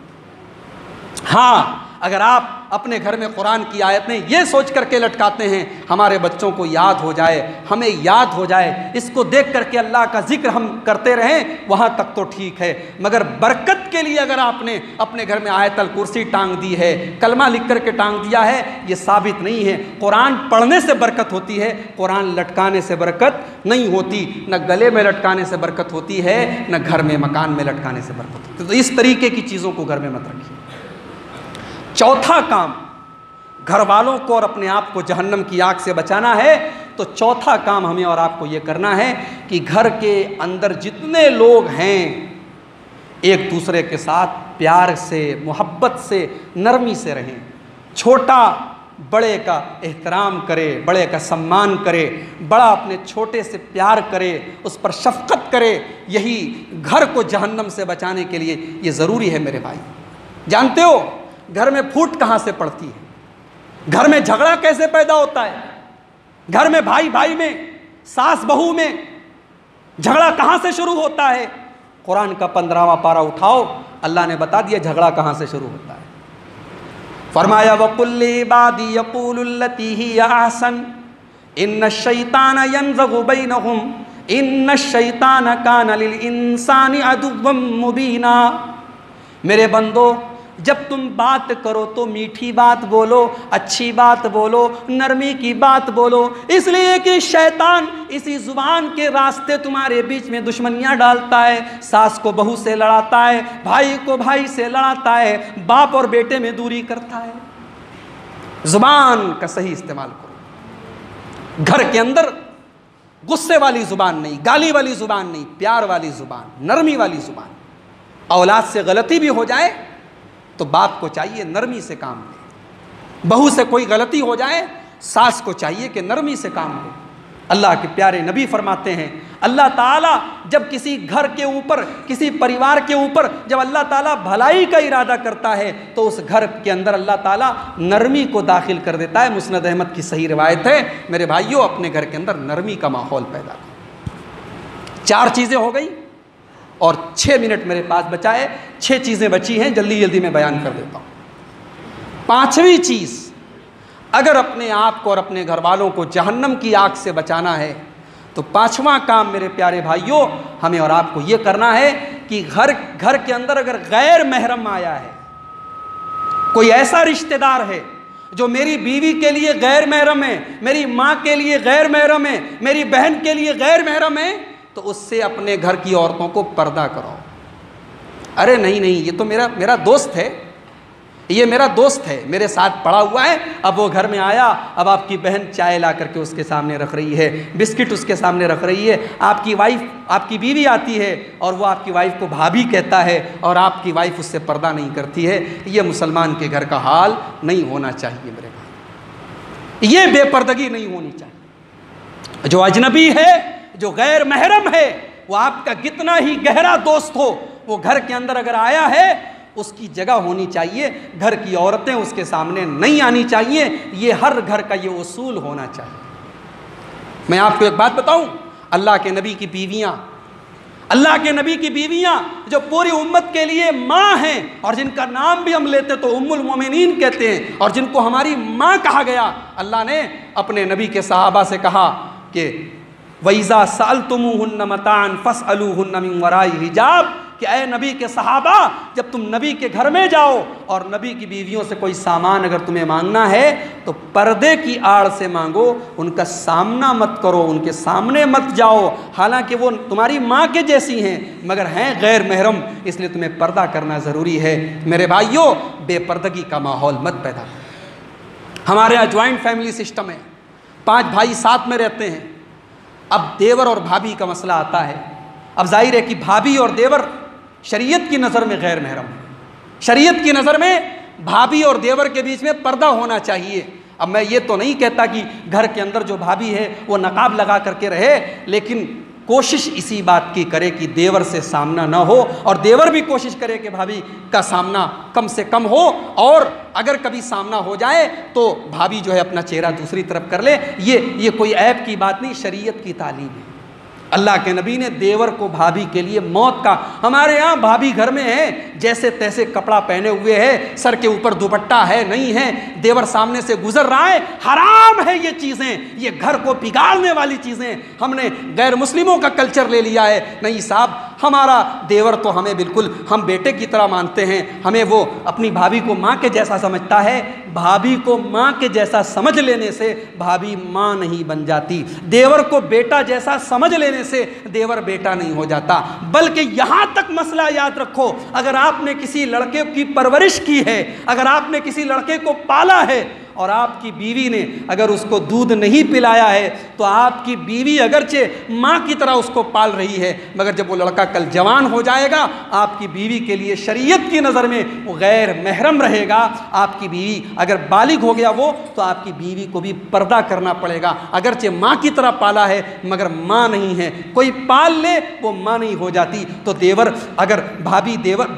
हाँ, अगर आप अपने घर में कुरान की आयतें ये सोच करके लटकाते हैं हमारे बच्चों को याद हो जाए, हमें याद हो जाए, इसको देख करके अल्लाह का जिक्र हम करते रहें, वहाँ तक तो ठीक है। मगर बरकत के लिए अगर आपने अपने घर में आयतल कुर्सी टांग दी है, कलमा लिख करके टांग दिया है, ये साबित नहीं है। कुरान पढ़ने से बरकत होती है, कुरान लटकाने से बरकत नहीं होती। न गले में लटकाने से बरकत होती है, न घर में मकान में लटकाने से बरकत होती है। तो इस तरीके की चीज़ों को घर में मत रखिए। चौथा काम, घर वालों को और अपने आप को जहन्नम की आग से बचाना है, तो चौथा काम हमें और आपको ये करना है कि घर के अंदर जितने लोग हैं एक दूसरे के साथ प्यार से, मोहब्बत से, नरमी से रहें। छोटा बड़े का एहतराम करे, बड़े का सम्मान करे, बड़ा अपने छोटे से प्यार करे, उस पर शफकत करे। यही घर को जहन्नम से बचाने के लिए ये ज़रूरी है मेरे भाई। जानते हो घर में फूट कहाँ से पड़ती है, घर में झगड़ा कैसे पैदा होता है, घर में भाई भाई में, सास बहू में झगड़ा कहाँ से शुरू होता है? कुरान का 15वां पारा उठाओ, अल्लाह ने बता दिया झगड़ा कहाँ से शुरू होता है। फरमाया वकुल्ली इबादी यक़ूलुल्लती हिय अहसन इन्नश-शैतान यनज़गु बैनहुम इन्नश-शैतान कान लिल इंसानी अदुव्वम मुबीना। मेरे बंदो, जब तुम बात करो तो मीठी बात बोलो, अच्छी बात बोलो, नरमी की बात बोलो, इसलिए कि शैतान इसी ज़ुबान के रास्ते तुम्हारे बीच में दुश्मनियाँ डालता है। सास को बहू से लड़ाता है, भाई को भाई से लड़ाता है, बाप और बेटे में दूरी करता है। ज़ुबान का सही इस्तेमाल करो। घर के अंदर गुस्से वाली ज़ुबान नहीं, गाली वाली ज़ुबान नहीं, प्यार वाली ज़ुबान, नरमी वाली ज़ुबान। औलाद से गलती भी हो जाए तो बाप को चाहिए नरमी से काम ले, बहू से कोई गलती हो जाए सास को चाहिए कि नरमी से काम ले। अल्लाह के प्यारे नबी फरमाते हैं, अल्लाह ताला जब किसी घर के ऊपर, किसी परिवार के ऊपर जब अल्लाह ताला भलाई का इरादा करता है तो उस घर के अंदर अल्लाह ताला नरमी को दाखिल कर देता है। मुस्नद अहमद की सही रिवायत है। मेरे भाइयों, अपने घर के अंदर नरमी का माहौल पैदा करो। 4 चीज़ें हो गई और 6 मिनट मेरे पास बचा है। 6 चीज़ें बची हैं, जल्दी जल्दी मैं बयान कर देता हूँ। 5वीं चीज़, अगर अपने आप को और अपने घर वालों को जहन्नम की आग से बचाना है तो 5वां काम मेरे प्यारे भाइयों, हमें और आपको ये करना है कि घर के अंदर अगर गैर महरम आया है, कोई ऐसा रिश्तेदार है जो मेरी बीवी के लिए गैर महरम है, मेरी माँ के लिए गैर महरम है, मेरी बहन के लिए गैर महरम है, तो उससे अपने घर की औरतों को पर्दा कराओ। अरे नहीं नहीं, ये तो मेरा दोस्त है, ये मेरा दोस्त है, मेरे साथ पड़ा हुआ है। अब वो घर में आया, अब आपकी बहन चाय ला करके उसके सामने रख रही है, बिस्किट उसके सामने रख रही है। आपकी वाइफ, आपकी बीवी आती है और वो आपकी वाइफ को भाभी कहता है और आपकी वाइफ उससे पर्दा नहीं करती है। ये मुसलमान के घर का हाल नहीं होना चाहिए मेरे भाई, ये बेपर्दगी नहीं होनी चाहिए। जो अजनबी है, जो गैर महरम है, वो आपका कितना ही गहरा दोस्त हो, वो घर के अंदर अगर आया है उसकी जगह होनी चाहिए। घर की औरतें उसके सामने नहीं आनी चाहिए। ये हर घर का ये उसूल होना चाहिए। मैं आपको एक बात बताऊं, अल्लाह के नबी की बीवियां जो पूरी उम्मत के लिए माँ हैं और जिनका नाम भी हम लेते तो उम्मुल मोमिनीन कहते हैं और जिनको हमारी माँ कहा गया, अल्लाह ने अपने नबी के सहाबा से कहा कि वैज़ा सालतुमुहुन्ना मतान फसअलूहुन्ना मिन वराई हिजाब, कि ऐ नबी के सहाबा, जब तुम नबी के घर में जाओ और नबी की बीवियों से कोई सामान अगर तुम्हें मांगना है तो पर्दे की आड़ से मांगो, उनका सामना मत करो, उनके सामने मत जाओ। हालांकि वो तुम्हारी माँ के जैसी हैं मगर हैं गैर महरम, इसलिए तुम्हें पर्दा करना ज़रूरी है। मेरे भाइयों, बेपर्दगी का माहौल मत पैदा करो। हमारे यहाँ ज्वाइंट फैमिली सिस्टम है, 5 भाई साथ में रहते हैं। अब देवर और भाभी का मसला आता है। अब जाहिर है कि भाभी और देवर शरीयत की नज़र में गैर महरम है। शरीयत की नज़र में भाभी और देवर के बीच में पर्दा होना चाहिए। अब मैं ये तो नहीं कहता कि घर के अंदर जो भाभी है वो नकाब लगा करके रहे, लेकिन कोशिश इसी बात की करे कि देवर से सामना ना हो और देवर भी कोशिश करे कि भाभी का सामना कम से कम हो, और अगर कभी सामना हो जाए तो भाभी जो है अपना चेहरा दूसरी तरफ कर ले। ये कोई ऐब की बात नहीं, शरीयत की तालीम है। अल्लाह के नबी ने देवर को भाभी के लिए मौत का, हमारे यहाँ भाभी घर में है, जैसे तैसे कपड़ा पहने हुए है, सर के ऊपर दुपट्टा है नहीं है, देवर सामने से गुजर रहा है, हराम है ये चीज़ें, ये घर को बिगाड़ने वाली चीज़ें। हमने गैर मुस्लिमों का कल्चर ले लिया है। नहीं साहब, हमारा देवर तो हमें बिल्कुल हम बेटे की तरह मानते हैं, हमें वो अपनी भाभी को माँ के जैसा समझता है। भाभी को माँ के जैसा समझ लेने से भाभी माँ नहीं बन जाती, देवर को बेटा जैसा समझ लेने से देवर बेटा नहीं हो जाता। बल्कि यहाँ तक मसला याद रखो, अगर आपने किसी लड़के की परवरिश की है, अगर आपने किसी लड़के को पाला है और आपकी बीवी ने अगर उसको दूध नहीं पिलाया है, तो आपकी बीवी अगरचे माँ की तरह उसको पाल रही है, मगर जब वो लड़का कल जवान हो जाएगा, आपकी बीवी के लिए शरीयत की नज़र में वो गैर महरम रहेगा। आपकी बीवी अगर बालिग हो गया वो, तो आपकी बीवी को भी पर्दा करना पड़ेगा। अगरचे माँ की तरह पाला है मगर माँ नहीं है, कोई पाल ले वो माँ नहीं हो जाती। तो देवर अगर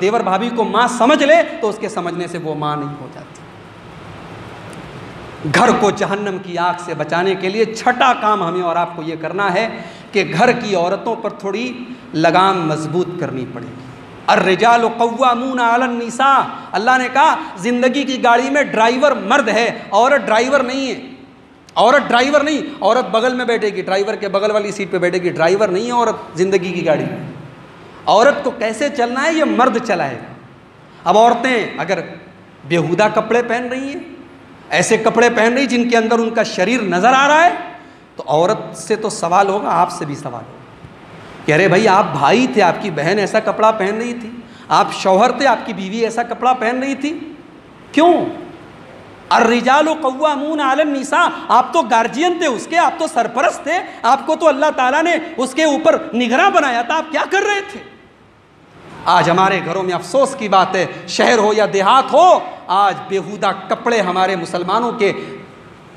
देवर भाभी को माँ समझ ले, तो उसके समझने से वो माँ नहीं हो जाती। घर को जहन्नम की आग से बचाने के लिए छठा काम हमें और आपको ये करना है कि घर की औरतों पर थोड़ी लगाम मजबूत करनी पड़ेगी। अर्रिजालु क़व्वामूना अलन निसा, अल्लाह ने कहा जिंदगी की गाड़ी में ड्राइवर मर्द है, औरत ड्राइवर नहीं है। औरत ड्राइवर नहीं, औरत बगल में बैठेगी, ड्राइवर के बगल वाली सीट पे बैठेगी, ड्राइवर नहीं है औरत जिंदगी की गाड़ी में। औरत को कैसे चलना है ये मर्द चलाएगा। अब औरतें अगर बेहुदा कपड़े पहन रही हैं, ऐसे कपड़े पहन रही जिनके अंदर उनका शरीर नजर आ रहा है, तो औरत से तो सवाल होगा, आपसे भी सवाल होगा कि अरे भाई आप भाई थे, आपकी बहन ऐसा कपड़ा पहन रही थी, आप शौहर थे, आपकी बीवी ऐसा कपड़ा पहन रही थी, क्यों? अर्रिजालु क़व्वामूना अलन निसा, आप तो गार्जियन थे उसके, आप तो सरपरस्त थे, आपको तो अल्लाह ताला ने उसके ऊपर निगरां बनाया था, आप क्या कर रहे थे? आज हमारे घरों में अफसोस की बात है, शहर हो या देहात हो, आज बेहुदा कपड़े हमारे मुसलमानों के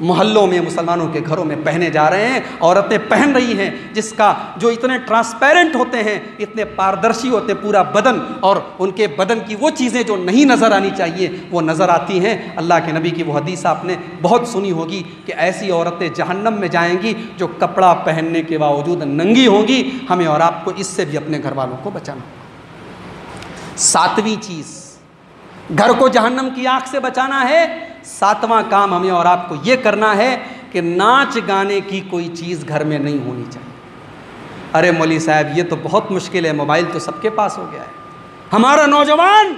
मोहल्लों में, मुसलमानों के घरों में पहने जा रहे हैं। औरतें पहन रही हैं जिसका जो इतने ट्रांसपेरेंट होते हैं, इतने पारदर्शी होते पूरा बदन, और उनके बदन की वो चीज़ें जो नहीं नज़र आनी चाहिए वो नज़र आती हैं। अल्लाह के नबी की वो हदीस आपने बहुत सुनी होगी कि ऐसी औरतें जहन्नम में जाएंगी जो कपड़ा पहनने के बावजूद नंगी होंगी। हमें और आपको इससे भी अपने घर वालों को बचाना होगा। सातवीं चीज़, घर को जहन्नम की आग से बचाना है। सातवां काम हमें और आपको ये करना है कि नाच गाने की कोई चीज़ घर में नहीं होनी चाहिए। अरे मौलवी साहब ये तो बहुत मुश्किल है, मोबाइल तो सबके पास हो गया है। हमारा नौजवान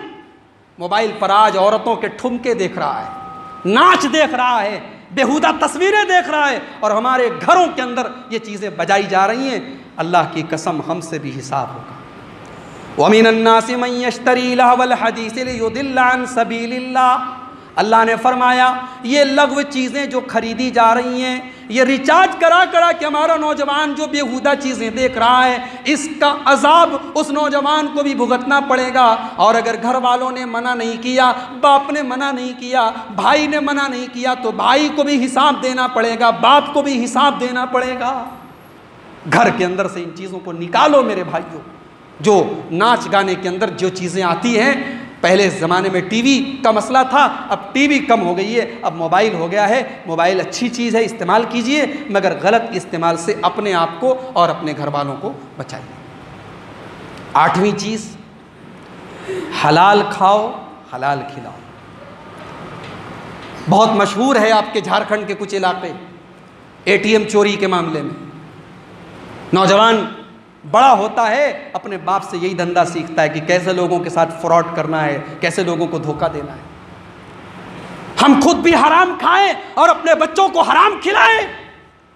मोबाइल पर आज औरतों के ठुमके देख रहा है, नाच देख रहा है, बेहुदा तस्वीरें देख रहा है, और हमारे घरों के अंदर ये चीज़ें बजाई जा रही हैं। अल्लाह की कसम हमसे भी हिसाब होगा। वमिनन्नासि मन यश्तरी लहवल हदीस लियुदिल्ल अन सबीलिल्लाह, अल्लाह ने फरमाया ये लग़्व चीज़ें जो खरीदी जा रही हैं, ये रिचार्ज करा करा कि हमारा नौजवान जो बेहुदा चीज़ें देख रहा है, इसका अजाब उस नौजवान को भी भुगतना पड़ेगा। और अगर घर वालों ने मना नहीं किया, बाप ने मना नहीं किया, भाई ने मना नहीं किया, तो भाई को भी हिसाब देना पड़ेगा, बाप को भी हिसाब देना पड़ेगा। घर के अंदर से इन चीज़ों को निकालो मेरे भाइयों। जो नाच गाने के अंदर जो चीज़ें आती हैं, पहले ज़माने में टीवी का मसला था, अब टीवी कम हो गई है, अब मोबाइल हो गया है। मोबाइल अच्छी चीज़ है, इस्तेमाल कीजिए, मगर गलत इस्तेमाल से अपने आप को और अपने घर वालों को बचाइए। आठवीं चीज़, हलाल खाओ, हलाल खिलाओ। बहुत मशहूर है आपके झारखंड के कुछ इलाके एटीएम चोरी के मामले में। नौजवान बड़ा होता है, अपने बाप से यही धंधा सीखता है कि कैसे लोगों के साथ फ्रॉड करना है, कैसे लोगों को धोखा देना है। हम खुद भी हराम खाएं और अपने बच्चों को हराम खिलाएं,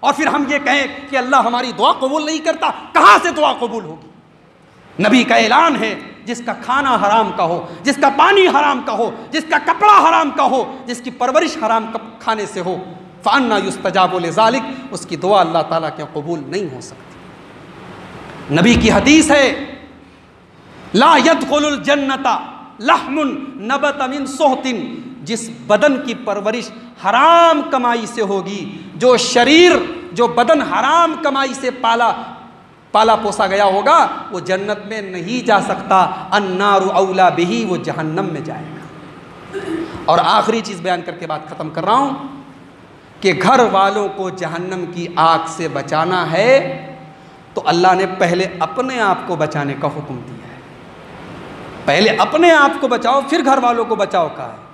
और फिर हम ये कहें कि अल्लाह हमारी दुआ कबूल नहीं करता। कहाँ से दुआ कबूल होगी? नबी का ऐलान है, जिसका खाना हराम का हो, जिसका पानी हराम का हो, जिसका कपड़ा हराम का हो, जिसकी परवरिश हराम खाने से हो, फ़अन्ना युस्तजाबु लिज़ालिक, उसकी दुआ अल्लाह ताला के कबूल नहीं हो सकती। नबी की हदीस है, ला यदखुलुल जन्नता लहमुन नबत मिन सुहतिन, जिस बदन की परवरिश हराम कमाई से होगी, जो शरीर जो बदन हराम कमाई से पाला पोसा गया होगा, वो जन्नत में नहीं जा सकता। अन्नारु औला बिही, वो जहन्नम में जाएगा। और आखिरी चीज़ बयान करके बात ख़त्म कर रहा हूँ कि घर वालों को जहन्नम की आग से बचाना है तो तो अल्लाह ने पहले अपने आप को बचाने का हुक्म दिया है। पहले अपने आप को बचाओ, फिर घर वालों को बचाओ का है।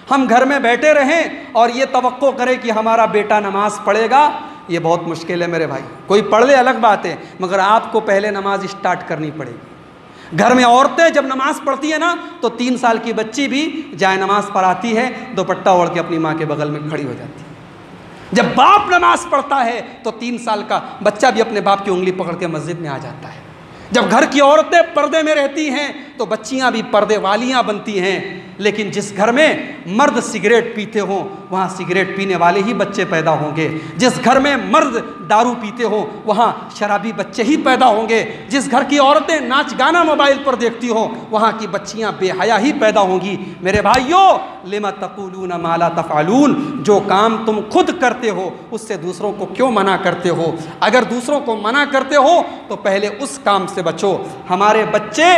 हम घर में बैठे रहें और ये तवक्को करें कि हमारा बेटा नमाज पढ़ेगा, ये बहुत मुश्किल है मेरे भाई। कोई पढ़ ले अलग बात है, मगर आपको पहले नमाज स्टार्ट करनी पड़ेगी। घर में औरतें जब नमाज पढ़ती है ना, तो 3 साल की बच्ची भी जाए नमाज पढ़ाती है, दुपट्टा ओढ़ के अपनी माँ के बगल में खड़ी हो जाती है। जब बाप नमाज पढ़ता है तो 3 साल का बच्चा भी अपने बाप की उंगली पकड़ के मस्जिद में आ जाता है। जब घर की औरतें पर्दे में रहती हैं तो बच्चियां भी पर्दे वालियां बनती हैं। लेकिन जिस घर में मर्द सिगरेट पीते हों, वहाँ सिगरेट पीने वाले ही बच्चे पैदा होंगे। जिस घर में मर्द दारू पीते हों, वहाँ शराबी बच्चे ही पैदा होंगे। जिस घर की औरतें नाच गाना मोबाइल पर देखती हों, वहाँ की बच्चियाँ बेहया ही पैदा होंगी। मेरे भाइयों, लिमा तक़ूलून मा ला तफ़अलून, जो काम तुम खुद करते हो उससे दूसरों को क्यों मना करते हो? अगर दूसरों को मना करते हो तो पहले उस काम से बचो। हमारे बच्चे,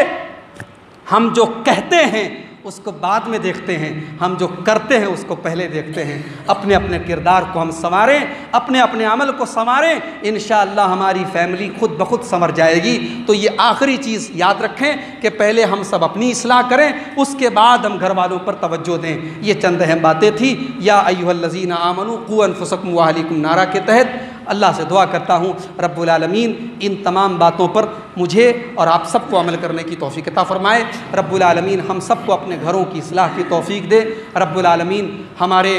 हम जो कहते हैं उसको बाद में देखते हैं, हम जो करते हैं उसको पहले देखते हैं। अपने अपने किरदार को हम संवारें, अपने अपने अमल को संवारें, इंशाअल्लाह हमारी फैमिली खुद ब खुद संवर जाएगी। तो ये आखिरी चीज़ याद रखें कि पहले हम सब अपनी इस्लाह करें, उसके बाद हम घर वालों पर तवज्जो दें। ये चंद अहम बातें थी। या अय्युहल्लज़ीना आमनू क़ू अनफुसकुम व अहलीकुम नारा के तहत अल्लाह से दुआ करता हूँ रब्बुल आलमीन इन तमाम बातों पर मुझे और आप सबको अमल करने की तौफ़ीक़ अता फ़रमाए। रब्बुल आलमीन हम सबको अपने घरों की इस्लाह की तौफ़ीक़ दे। रब्बुल आलमीन हमारे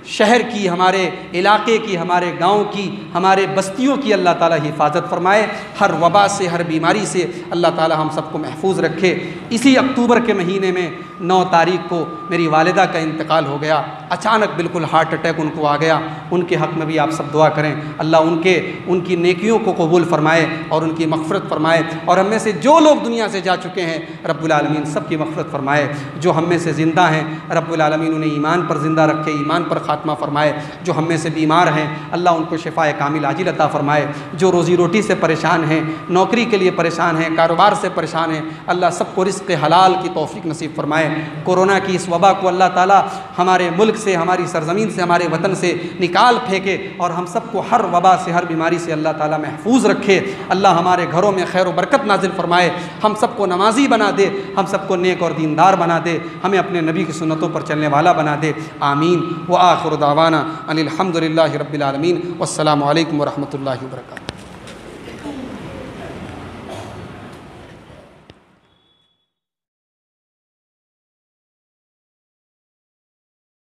शहर की, हमारे इलाके की, हमारे गाँव की, हमारे बस्तियों की अल्लाह ताला हिफाजत फ़रमाए। हर वबा से, हर बीमारी से अल्लाह ताला हम सबको महफूज रखे। इसी अक्टूबर के महीने में 9 तारीख़ को मेरी वालिदा का इंतकाल हो गया। अचानक बिल्कुल हार्ट अटैक उनको आ गया। उनके हक़ में भी आप सब दुआ करें, अल्लाह उनकी नेकियों को कबूल फ़रमाए और उनकी मग़फ़िरत फ़रमाए। और हम में से जो लोग दुनिया से जा चुके हैं रब्बुल आलमीन सब की मग़फ़िरत फ़रमाए। जो हम में से ज़िंदा हैं रब्बुल आलमीन उन्हें ईमान पर ज़िंदा रखे, ईमान पर ख़ात्मा फ़रमाए। जो हम में से बीमार हैं अल्लाह उनको शिफ़ाए कामिल आजिल अता फ़रमाए। जो रोज़ी रोटी से परेशान हैं, नौकरी के लिए परेशान हैं, कारोबार से परेशान हैं, अल्लाह सबको रिज़्क़ हलाल की तौफ़ीक़ नसीब फ़रमाए। कोरोना की इस वबा को अल्लाह ताला हमारे मुल्क से, हमारी सरज़मीन से, हमारे वतन से निकाल फेंके और हम सबको हर वबा से, हर बीमारी से अल्लाह ताला महफूज रखे। अल्लाह हमारे घरों में खैर व बरकत नाजिल फ़रमाए। हम सबको नमाजी बना दे, हम सबको नेक और दीनदार बना दे, हमें अपने नबी की सुन्नतों पर चलने वाला बना दे। आमीन। व आखिर दावाना अनिल हम्दुलिल्लाहि रब्बिल आलमीन। वस्सलामु अलैकुम व रहमतुल्लाहि व बरकातुहू।